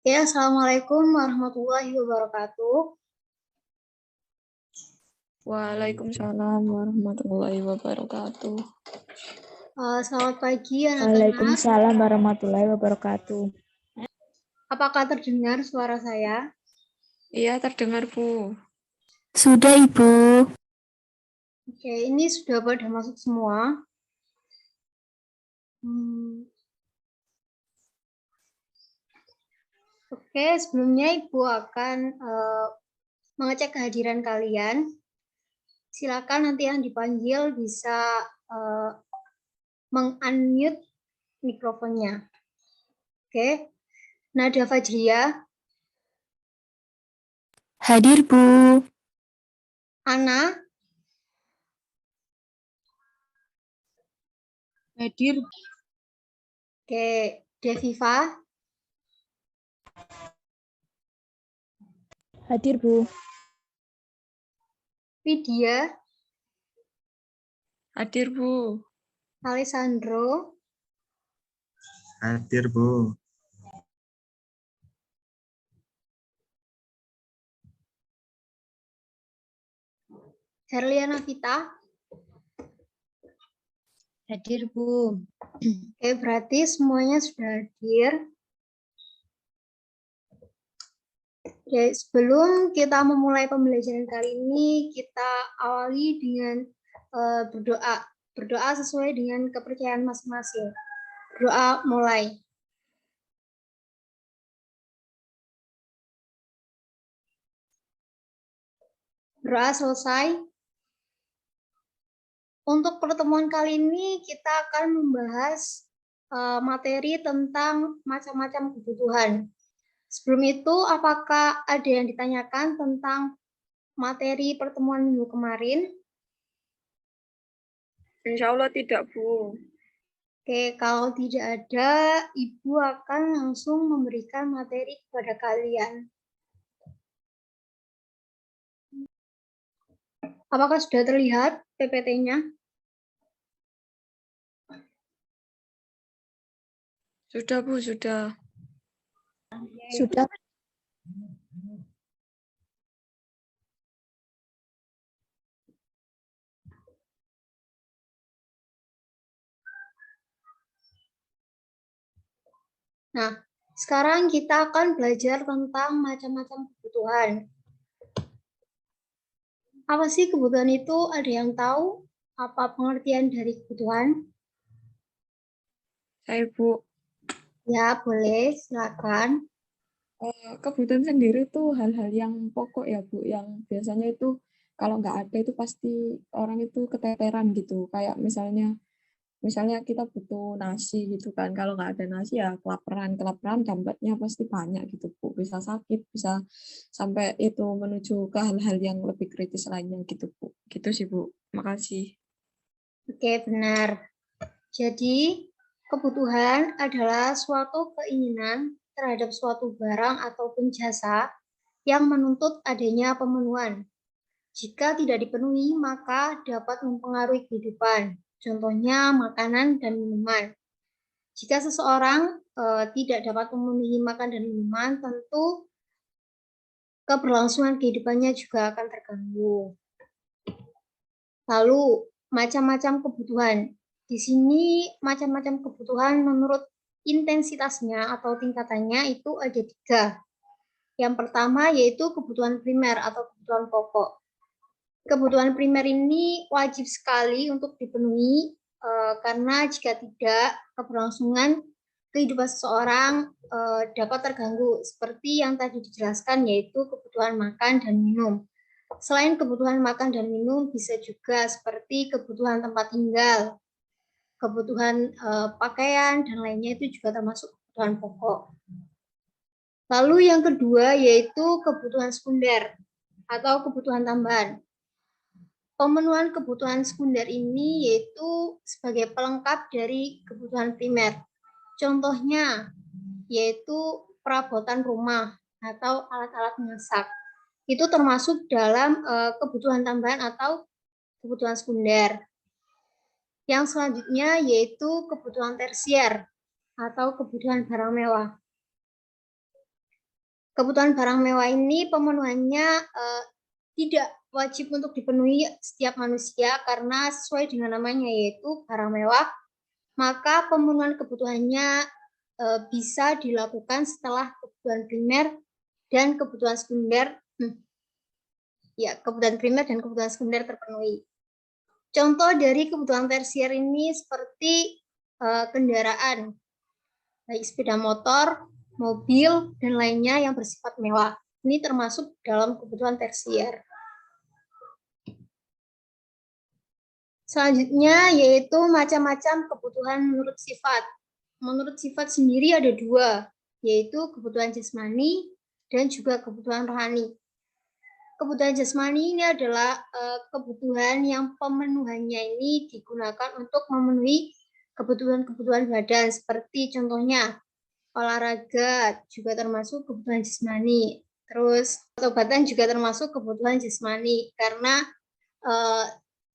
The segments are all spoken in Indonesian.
Ya, Assalamualaikum warahmatullahi wabarakatuh. Waalaikumsalam warahmatullahi wabarakatuh. Selamat pagi anak-anak. Waalaikumsalam warahmatullahi wabarakatuh. Apakah terdengar suara saya? Iya, terdengar, Bu. Sudah, Ibu. Oke, ini sudah pada masuk semua. Oke, sebelumnya Ibu akan mengecek kehadiran kalian. Silakan nanti yang dipanggil bisa meng-unmute mikrofonnya. Oke, Nada Fajriya, Hadir, Bu. Ana, Hadir. oke, Deviva, Hadir, Bu. Vidya, Hadir, Bu. Alessandro, Hadir, Bu. Herliana Vita. Hadir, Bu. Oke, berarti semuanya sudah hadir. Oke, sebelum kita memulai pembelajaran kali ini, kita awali dengan berdoa. Berdoa sesuai dengan kepercayaan masing-masing. Doa mulai. Doa selesai. Untuk pertemuan kali ini, kita akan membahas materi tentang macam-macam kebutuhan. Sebelum itu, apakah ada yang ditanyakan tentang materi pertemuan minggu kemarin? Insya Allah tidak, Bu. Oke, kalau tidak ada, Ibu akan langsung memberikan materi kepada kalian. Apakah sudah terlihat PPT-nya? Sudah, Bu, sudah. Sudah. Nah, sekarang kita akan belajar tentang macam-macam kebutuhan. Apa sih kebutuhan itu? Ada yang tahu? Apa pengertian dari kebutuhan? Saya, Bu. Ya, boleh. Silakan. Kebutuhan sendiri tuh hal-hal yang pokok ya, Bu. Yang biasanya itu kalau nggak ada itu pasti orang itu keteteran gitu. Kayak misalnya kita butuh nasi gitu kan. Kalau nggak ada nasi ya kelaparan dampaknya pasti banyak gitu, Bu. Bisa sakit, bisa sampai itu menuju ke hal-hal yang lebih kritis lainnya gitu, Bu. Gitu sih, Bu. Makasih. Oke, benar. Jadi, kebutuhan adalah suatu keinginan terhadap suatu barang ataupun jasa yang menuntut adanya pemenuhan. Jika tidak dipenuhi, maka dapat mempengaruhi kehidupan. Contohnya makanan dan minuman. Jika seseorang tidak dapat memenuhi makan dan minuman, tentu keberlangsungan kehidupannya juga akan terganggu. Lalu, macam-macam kebutuhan. Di sini macam-macam kebutuhan menurut intensitasnya atau tingkatannya itu ada 3. Yang pertama yaitu kebutuhan primer atau kebutuhan pokok. Kebutuhan primer ini wajib sekali untuk dipenuhi karena jika tidak, keberlangsungan kehidupan seseorang dapat terganggu seperti yang tadi dijelaskan yaitu kebutuhan makan dan minum. Selain kebutuhan makan dan minum, bisa juga seperti kebutuhan tempat tinggal, kebutuhan pakaian, dan lainnya itu juga termasuk kebutuhan pokok. Lalu yang kedua yaitu kebutuhan sekunder atau kebutuhan tambahan. Pemenuhan kebutuhan sekunder ini yaitu sebagai pelengkap dari kebutuhan primer. Contohnya yaitu perabotan rumah atau alat-alat masak. Itu termasuk dalam kebutuhan tambahan atau kebutuhan sekunder. Yang selanjutnya yaitu kebutuhan tersier atau kebutuhan barang mewah. Kebutuhan barang mewah ini pemenuhannya tidak wajib untuk dipenuhi setiap manusia karena sesuai dengan namanya yaitu barang mewah, maka pemenuhan kebutuhannya bisa dilakukan setelah kebutuhan primer dan kebutuhan sekunder kebutuhan primer dan kebutuhan sekunder terpenuhi. Contoh dari kebutuhan tersier ini seperti kendaraan, baik sepeda motor, mobil, dan lainnya yang bersifat mewah. Ini termasuk dalam kebutuhan tersier. Selanjutnya yaitu macam-macam kebutuhan menurut sifat. Menurut sifat sendiri ada dua, yaitu kebutuhan jasmani dan juga kebutuhan rohani. Kebutuhan jasmani ini adalah kebutuhan yang pemenuhannya ini digunakan untuk memenuhi kebutuhan-kebutuhan badan, seperti contohnya olahraga juga termasuk kebutuhan jasmani. Terus obat-obatan juga termasuk kebutuhan jasmani, karena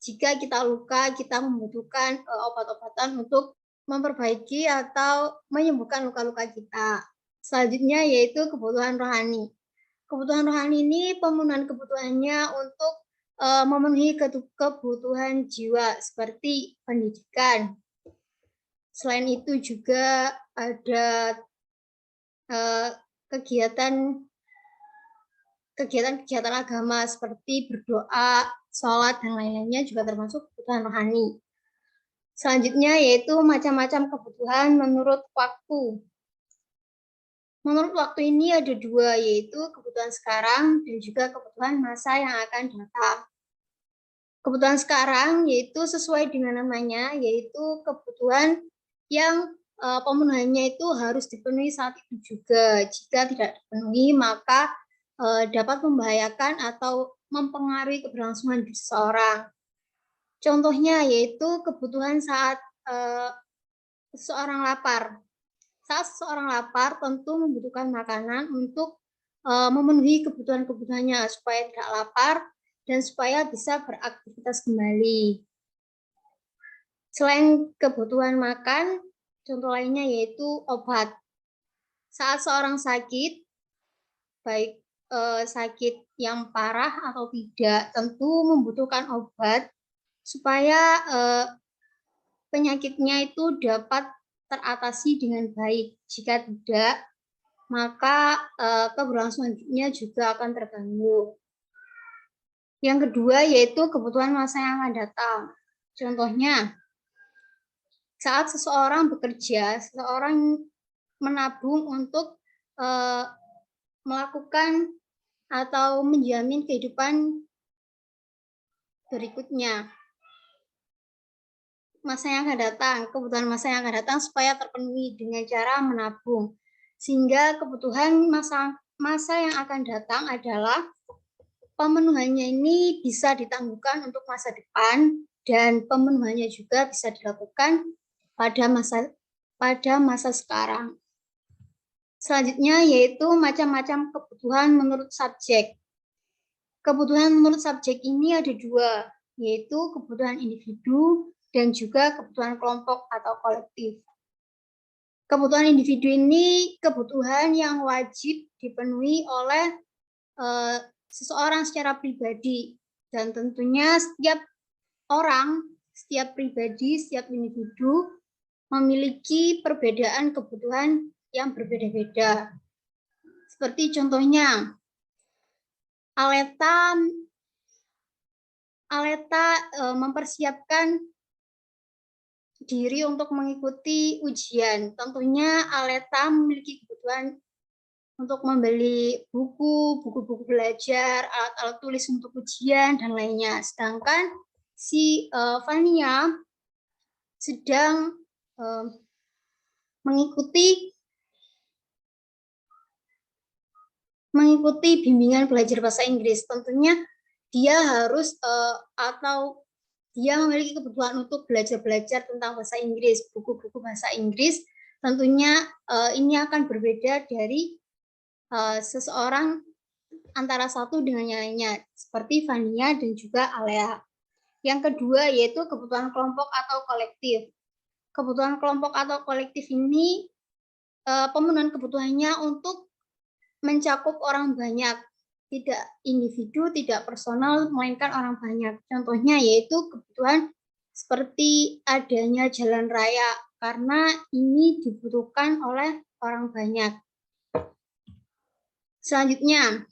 jika kita luka, kita membutuhkan obat-obatan untuk memperbaiki atau menyembuhkan luka-luka kita. Selanjutnya yaitu kebutuhan rohani. Kebutuhan rohani ini pemenuhan kebutuhannya untuk memenuhi kebutuhan jiwa seperti pendidikan. Selain itu juga ada kegiatan agama seperti berdoa, sholat, dan lain-lainnya juga termasuk kebutuhan rohani. Selanjutnya yaitu macam-macam kebutuhan menurut waktu. Menurut waktu ini ada dua, yaitu kebutuhan sekarang dan juga kebutuhan masa yang akan datang. Kebutuhan sekarang yaitu sesuai dengan namanya, yaitu kebutuhan yang pemenuhannya itu harus dipenuhi saat itu juga. Jika tidak dipenuhi, maka dapat membahayakan atau mempengaruhi keberlangsungan hidup seseorang. Contohnya yaitu kebutuhan saat seseorang lapar. Saat seseorang lapar, tentu membutuhkan makanan untuk memenuhi kebutuhan-kebutuhannya supaya tidak lapar dan supaya bisa beraktivitas kembali. Selain kebutuhan makan, contoh lainnya yaitu obat. Saat seorang sakit, baik sakit yang parah atau tidak, tentu membutuhkan obat supaya penyakitnya itu dapat teratasi dengan baik. Jika tidak, maka keberlangsungan hidupnya juga akan terganggu. Yang kedua yaitu kebutuhan masa yang akan datang. Contohnya, saat seseorang bekerja, seseorang menabung untuk melakukan atau menjamin kehidupan berikutnya. Masa yang akan datang, kebutuhan masa yang akan datang supaya terpenuhi dengan cara menabung. Sehingga kebutuhan masa yang akan datang adalah pemenuhannya ini bisa ditangguhkan untuk masa depan dan pemenuhannya juga bisa dilakukan pada masa sekarang. Selanjutnya yaitu macam-macam kebutuhan menurut subjek. Kebutuhan menurut subjek ini ada dua, yaitu kebutuhan individu dan juga kebutuhan kelompok atau kolektif. Kebutuhan individu ini kebutuhan yang wajib dipenuhi oleh seseorang secara pribadi, dan tentunya setiap orang, setiap pribadi, setiap individu memiliki perbedaan kebutuhan yang berbeda-beda. Seperti contohnya, Aleta mempersiapkan diri untuk mengikuti ujian. Tentunya Aleta memiliki kebutuhan untuk membeli buku belajar, alat-alat tulis untuk ujian, dan lainnya. Sedangkan si Fania sedang mengikuti bimbingan belajar bahasa Inggris. Tentunya dia harus dia memiliki kebutuhan untuk belajar tentang bahasa Inggris, buku-buku bahasa Inggris. Tentunya ini akan berbeda dari seseorang antara satu dengan yang lainnya, seperti Fania dan juga Alea. Yang kedua yaitu kebutuhan kelompok atau kolektif. Kebutuhan kelompok atau kolektif ini pemenuhan kebutuhannya untuk mencakup orang banyak, tidak individu, tidak personal, melainkan orang banyak. Contohnya yaitu kebutuhan seperti adanya jalan raya, karena ini dibutuhkan oleh orang banyak. Selanjutnya,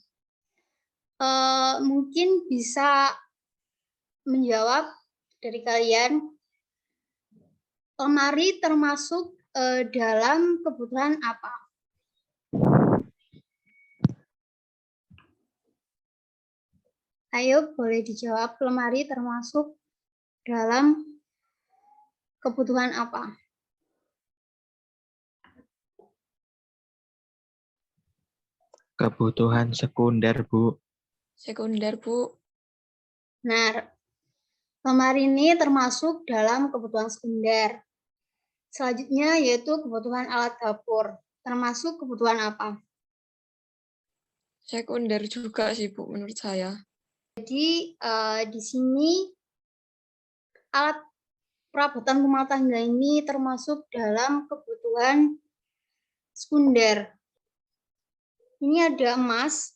mungkin bisa menjawab dari kalian, lemari termasuk dalam kebutuhan apa? Ayo, boleh dijawab, lemari termasuk dalam kebutuhan apa? Kebutuhan sekunder, Bu. Sekunder, Bu. Nah, lemari ini termasuk dalam kebutuhan sekunder. Selanjutnya yaitu kebutuhan alat dapur. Termasuk kebutuhan apa? Sekunder juga sih, Bu, menurut saya. Jadi di sini alat perabotan rumah tangga ini termasuk dalam kebutuhan sekunder. Ini ada emas,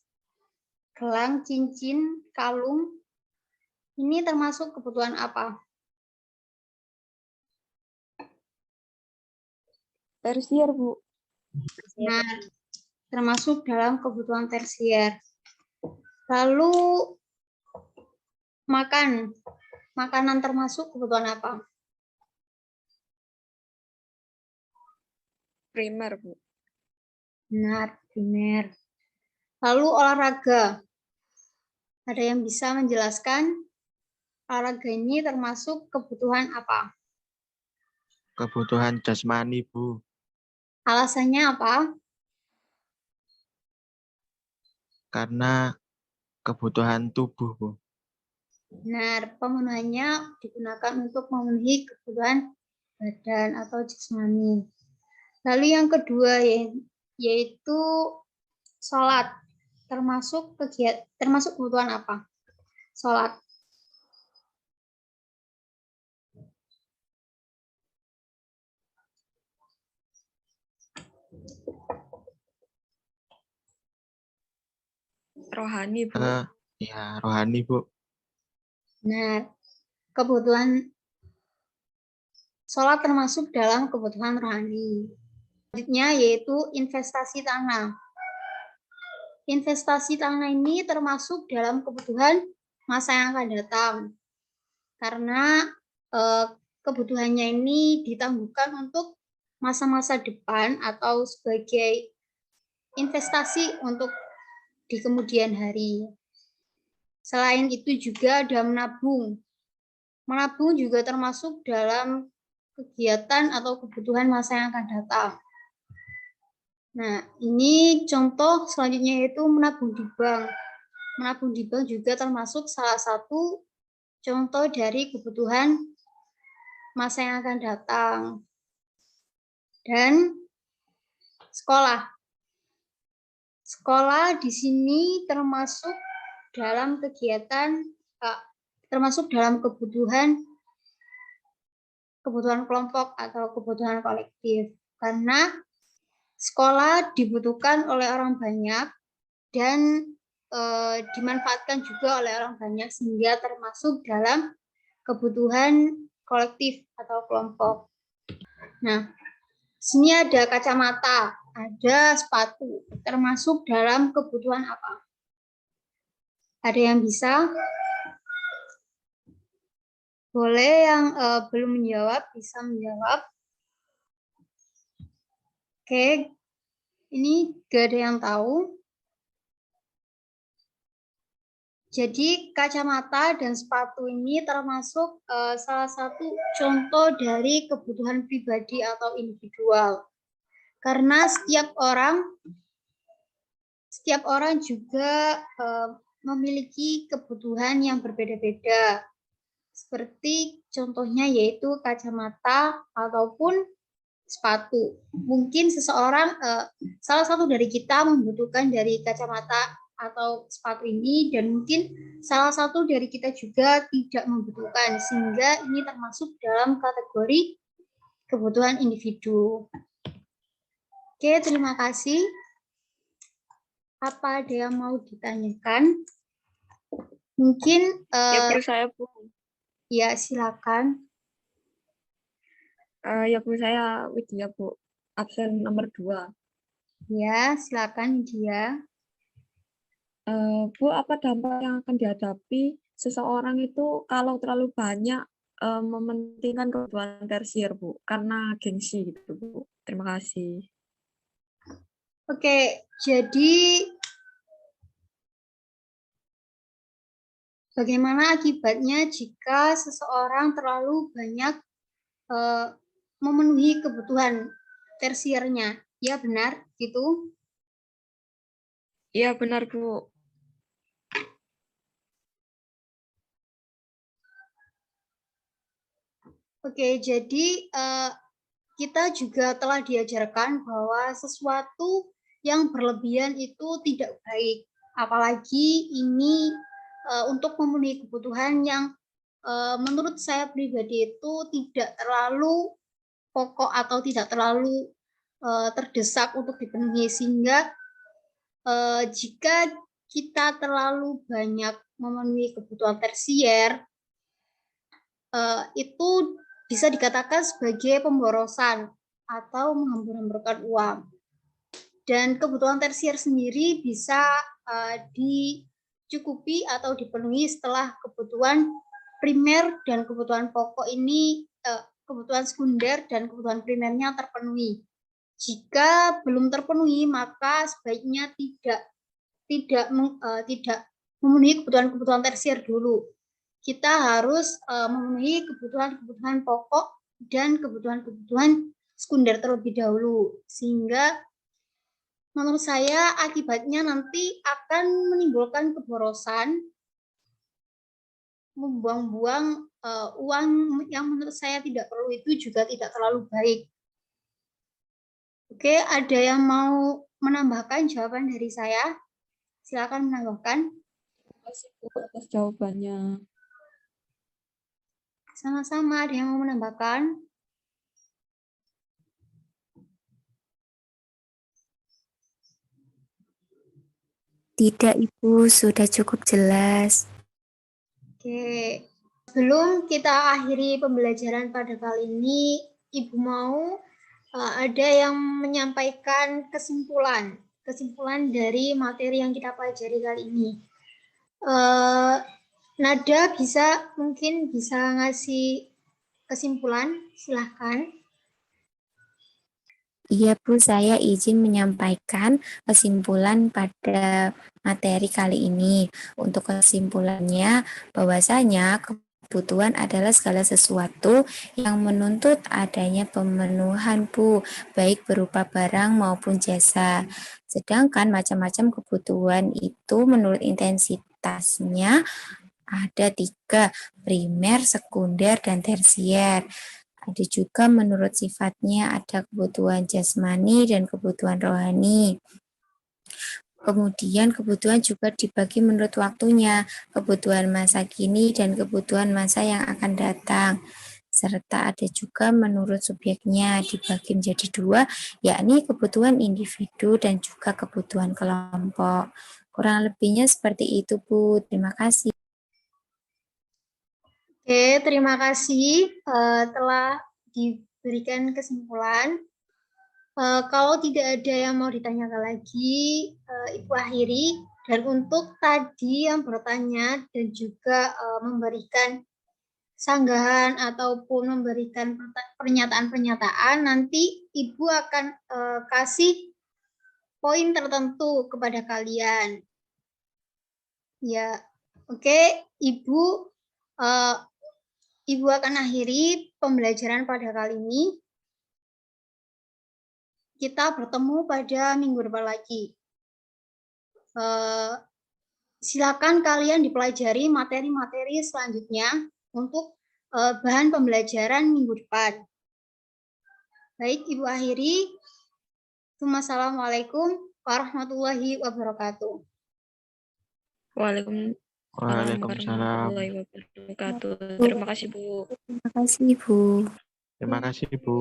gelang, cincin, kalung. Ini termasuk kebutuhan apa? Tersier, Bu. Nah, termasuk dalam kebutuhan tersier. Lalu makanan termasuk kebutuhan apa? Primer, Bu. Benar, primer. Lalu olahraga. Ada yang bisa menjelaskan olahraga ini termasuk kebutuhan apa? Kebutuhan jasmani, Bu. Alasannya apa? Karena kebutuhan tubuh, Bu. Benar, pemenuhannya digunakan untuk memenuhi kebutuhan badan atau jasmani. Lalu yang kedua yaitu sholat. Termasuk kebutuhan apa? Sholat. Rohani, Bu. Ya, rohani, Bu. Nah, kebutuhan sholat termasuk dalam kebutuhan rohani. Selanjutnya yaitu investasi tanah. Investasi tanah ini termasuk dalam kebutuhan masa yang akan datang. Karena kebutuhannya ini ditangguhkan untuk masa-masa depan atau sebagai investasi untuk di kemudian hari. Selain itu juga ada menabung. Menabung juga termasuk dalam kegiatan atau kebutuhan masa yang akan datang. Nah, ini contoh selanjutnya yaitu menabung di bank. Menabung di bank juga termasuk salah satu contoh dari kebutuhan masa yang akan datang. Dan sekolah. Sekolah di sini termasuk dalam kegiatan, termasuk dalam kebutuhan kelompok atau kebutuhan kolektif. Karena sekolah dibutuhkan oleh orang banyak dan dimanfaatkan juga oleh orang banyak sehingga termasuk dalam kebutuhan kolektif atau kelompok. Nah, sini ada kacamata, ada sepatu, termasuk dalam kebutuhan apa? Ada yang bisa? Boleh yang belum menjawab, bisa menjawab. Oke, ini gak ada yang tahu. Jadi kacamata dan sepatu ini termasuk salah satu contoh dari kebutuhan pribadi atau individual. Karena setiap orang juga memiliki kebutuhan yang berbeda-beda. Seperti contohnya yaitu kacamata ataupun sepatu. Mungkin seseorang, salah satu dari kita membutuhkan dari kacamata atau sepatu ini, dan mungkin salah satu dari kita juga tidak membutuhkan, sehingga ini termasuk dalam kategori kebutuhan individu. Oke, terima kasih. Apa ada yang mau ditanyakan? Mungkin Ya Bu, saya Bu. ya silakan. Ya Bu, saya Widya Bu. Absen nomor 2. Ya, silakan dia. Bu, apa dampak yang akan dihadapi seseorang itu kalau terlalu banyak mementingkan kebutuhan tersier, Bu? Karena gengsi gitu, Bu. Terima kasih. Oke, jadi bagaimana akibatnya jika seseorang terlalu banyak memenuhi kebutuhan tersiernya? Ya, benar, gitu. Iya, benar, Bu. Oke, jadi kita juga telah diajarkan bahwa sesuatu yang berlebihan itu tidak baik. Apalagi ini untuk memenuhi kebutuhan yang menurut saya pribadi itu tidak terlalu pokok atau tidak terlalu terdesak untuk dipenuhi, sehingga jika kita terlalu banyak memenuhi kebutuhan tersier, itu bisa dikatakan sebagai pemborosan atau menghambur-hamburkan uang. Dan kebutuhan tersier sendiri bisa dicukupi atau dipenuhi setelah kebutuhan primer dan kebutuhan pokok ini, kebutuhan sekunder dan kebutuhan primernya terpenuhi. Jika belum terpenuhi, maka sebaiknya tidak memenuhi kebutuhan-kebutuhan tersier dulu. Kita harus memenuhi kebutuhan-kebutuhan pokok dan kebutuhan-kebutuhan sekunder terlebih dahulu, sehingga menurut saya akibatnya nanti akan menimbulkan keborosan, membuang-buang uang yang menurut saya tidak perlu, itu juga tidak terlalu baik. Oke, ada yang mau menambahkan jawaban dari saya? Silakan menambahkan. Terima kasih, Bu, atas jawabannya. Sama-sama, ada yang mau menambahkan? Tidak, Ibu, sudah cukup jelas. Oke, sebelum kita akhiri pembelajaran pada kali ini, Ibu mau ada yang menyampaikan kesimpulan dari materi yang kita pelajari kali ini. Nada mungkin bisa ngasih kesimpulan, silahkan. Iya, Bu, saya izin menyampaikan kesimpulan pada materi kali ini. Untuk kesimpulannya, bahwasanya kebutuhan adalah segala sesuatu yang menuntut adanya pemenuhan, Bu, baik berupa barang maupun jasa. Sedangkan macam-macam kebutuhan itu menurut intensitasnya ada 3, primer, sekunder, dan tersier. Ada juga menurut sifatnya ada kebutuhan jasmani dan kebutuhan rohani. Kemudian kebutuhan juga dibagi menurut waktunya, kebutuhan masa kini dan kebutuhan masa yang akan datang. Serta ada juga menurut subjeknya dibagi menjadi 2, yakni kebutuhan individu dan juga kebutuhan kelompok. Kurang lebihnya seperti itu, Bu. Terima kasih. Oke, terima kasih telah diberikan kesimpulan. Kalau tidak ada yang mau ditanyakan lagi, Ibu akhiri. Dan untuk tadi yang bertanya dan juga memberikan sanggahan ataupun memberikan pernyataan-pernyataan, nanti Ibu akan kasih poin tertentu kepada kalian. Ya, oke, Ibu. Ibu akan akhiri pembelajaran pada kali ini. Kita bertemu pada minggu depan lagi. Silakan kalian dipelajari materi-materi selanjutnya untuk bahan pembelajaran minggu depan. Baik, Ibu akhiri. Wassalamualaikum warahmatullahi wabarakatuh. Waalaikumsalam Waalaikumsalam. warahmatullahi wabarakatuh. Terima kasih, Bu. Terima kasih, Bu. Terima kasih, Bu.